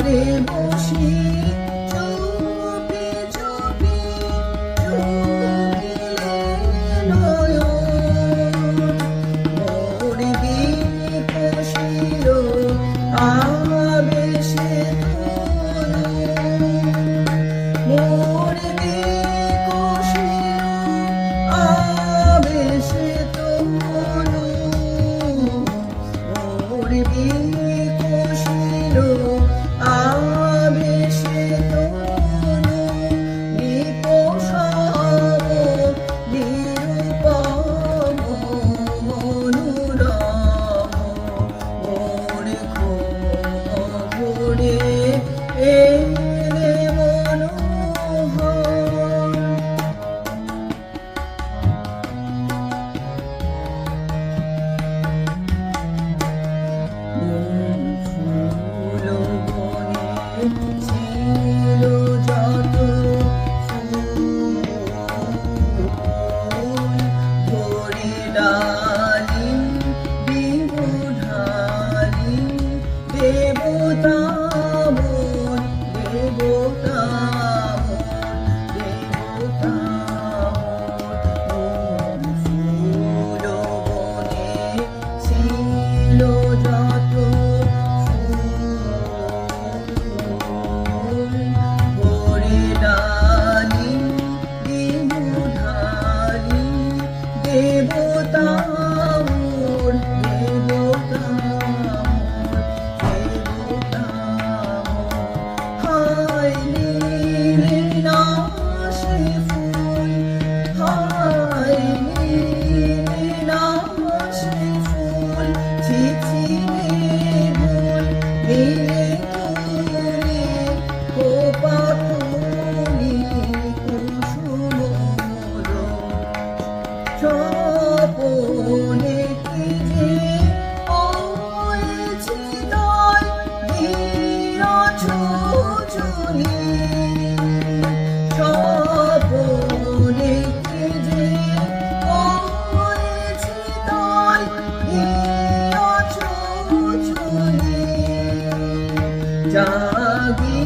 ঘরে বসি চুপি চুপি চুপিলে নয়ন মোর বিনি কষিল আবেশে তনু মোর বিনি কষিল আবেশে তনু মোর বিনি কষিল আবেশে তনু নিপোষাব নিরুপম মনোরম মোর ঘরে এলে মনোহর ফুল বনে ছিল যত ফুল ভরে ডালি বিবুধালি দেবতা মন দেবতা দেবতা মন ফুল বনে ছিল যত ফুল ভরে ডালি বিবুধালি দেবতা মোর দেবতা দেবতা হায় নীলে নাশে ফুল হায় নীলে নাশে ফুল চিচিরে ভুল নীলে তুলে কোপা তুলি কুসুম স্বপনে কি যে হয়েছি তাই দিয়াছ চুরি স্বপনে কি যে হয়েছি তাই দিয়াছ চুরি জাগি